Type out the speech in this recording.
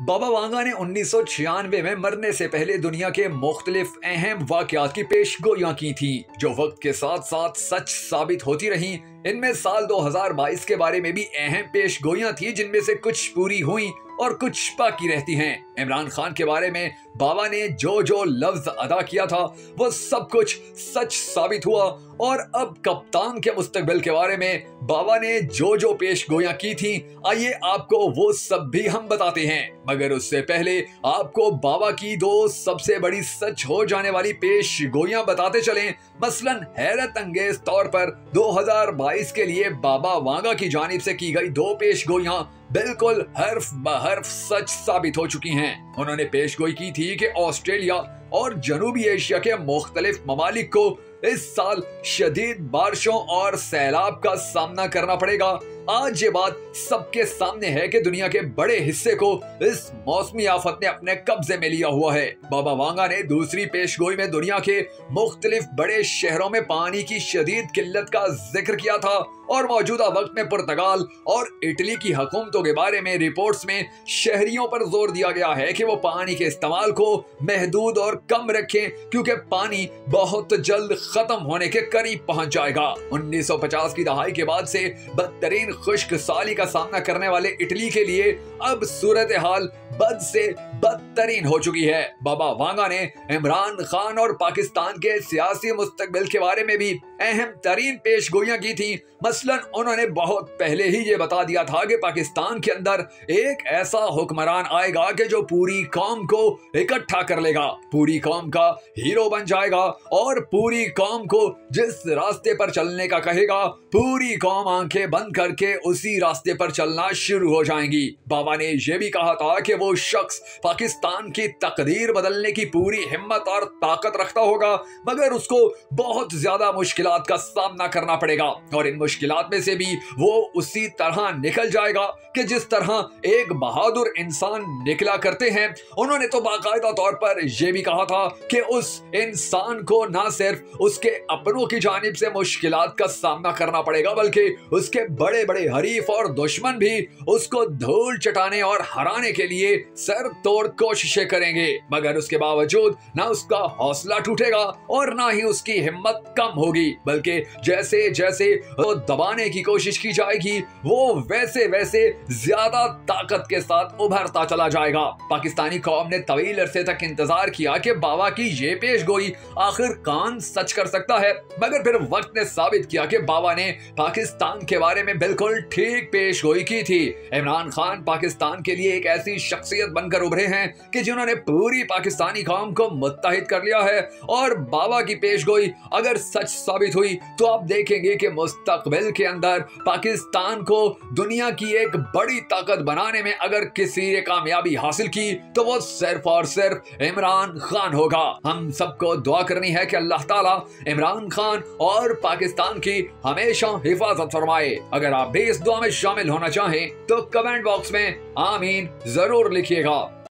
बाबा वांगा ने 1996 में मरने से पहले दुनिया के मुख्तलिफ अहम वाकयात की पेशगोइयां की थी, जो वक्त के साथ साथ सच साबित होती रहीं। इनमें साल 2022 के बारे में भी अहम पेशगोइयां थी, जिनमें से कुछ पूरी हुई और कुछ बाकी रहती हैं। इमरान खान के बारे में बाबा ने जो जो लफ्ज अदा किया था वो सब कुछ सच साबित हुआ, और अब कप्तान के मुस्तकबिल के बारे में बाबा ने जो जो पेशगोइयां की थी, आइए आपको वो सब भी हम बताते हैं। मगर उससे पहले आपको बाबा की दो सबसे बड़ी सच हो जाने वाली पेशगोइयां बताते चलें। मसलन हैरत अंगेज तौर पर 2022 के लिए बाबा वांगा की जानिब से की गई दो पेशगोइयां बिल्कुल हर्फ बहर्फ सच साबित हो चुकी हैं। उन्होंने पेशगोई की थी कि ऑस्ट्रेलिया और जनूबी एशिया के मुख्तलिफ ममालिक को इस साल शदीद बारिशों और सैलाब का सामना करना पड़ेगा। आज ये बात सबके सामने है कि दुनिया के बड़े हिस्से को इस मौसमी आफत ने अपने कब्जे में लिया हुआ है। बाबा वांगा ने दूसरी पेशगोई में दुनिया के मुख्तलिफ बड़े शहरों में पानी की शदीद किल्लत का जिक्र किया था, और मौजूदा वक्त में पुर्तगाल और इटली की हुकूमतों के बारे में रिपोर्ट्स में शहरियों पर जोर दिया गया है कि वो पानी के इस्तेमाल को महदूद और कम रखें, क्योंकि पानी बहुत जल्द खत्म होने के करीब पहुंच जाएगा। 1950 की दहाई के बाद से बदतरीन खुश्क साली का सामना करने वाले इटली के लिए अब सूरत हाल बद से बदतरीन हो चुकी है। बाबा वांगा ने इमरान खान और पाकिस्तान के सियासी मुस्तकबिल के बारे में भी अहम तरीन पेशगोइयां की थी। मसलन उन्होंने बहुत पहले ही ये बता दिया था कि पाकिस्तान के अंदर एक ऐसा हुक्मरान आएगा कि जो पूरी कौम को इकट्ठा कर लेगा, पूरी कौम का हीरो बन जाएगा, और पूरी कौम को जिस रास्ते पर चलने का कहेगा पूरी कौम आंखें बंद करके उसी रास्ते पर चलना शुरू हो जाएंगी। बाबा ने यह भी कहा था कि वो शख्स पाकिस्तान की तकदीर बदलने की पूरी हिम्मत और ताकत रखता होगा, मगर उसको बहुत ज्यादा मुश्किलात का सामना करना पड़ेगा, और इन मुश्किलात में से भी वो उसी तरह निकल जाएगा कि जिस तरह एक बहादुर इंसान निकला करते हैं। उन्होंने तो बाकायदा तौर पर यह भी कहा था कि उस इंसान को ना सिर्फ उसके अपनों की जानिब से मुश्किलात का सामना करना पड़ेगा, बल्कि उसके बड़े बड़े हरीफ और दुश्मन भी उसको धूल चटाने और हराने के लिए सर तोड़ कोशिशें करेंगे, मगर उसके बावजूद ना उसका हौसला टूटेगा और ना ही उसकी हिम्मत कम होगी, बल्कि जैसे जैसे वो दबाने की कोशिश की जाएगी वो वैसे वैसे ज्यादा ताकत के साथ उभरता चला जाएगा। पाकिस्तानी कौम ने तवील अरसे तक इंतजार किया कि बाबा की ये पेशगोई आखिर कौन सच कर सकता है, मगर फिर वक्त ने साबित किया कि बाबा ने पाकिस्तान के बारे में बिल्कुल ठीक पेशगोई की थी। इमरान खान पाकिस्तान के लिए एक ऐसी शख्सियत बनकर उभरे हैं कि जिन्होंने पूरी पाकिस्तानी कौम को मुत्तहिद कर लिया है, और बाबा की पेशगोई अगर सच साबित हुई तो आप देखेंगे कि मुस्तकबिल के अंदर पाकिस्तान को दुनिया की एक बड़ी ताकत बनाने में अगर किसी ने कामयाबी हासिल की तो वो सिर्फ और सिर्फ इमरान खान होगा। हम सबको दुआ करनी है कि अल्लाह ताला इमरान खान और पाकिस्तान की हमेशा हिफाजत फरमाए। अगर आप भी इस दुआ में शामिल होना चाहें तो कमेंट बॉक्स में आमीन जरूर लिखिएगा।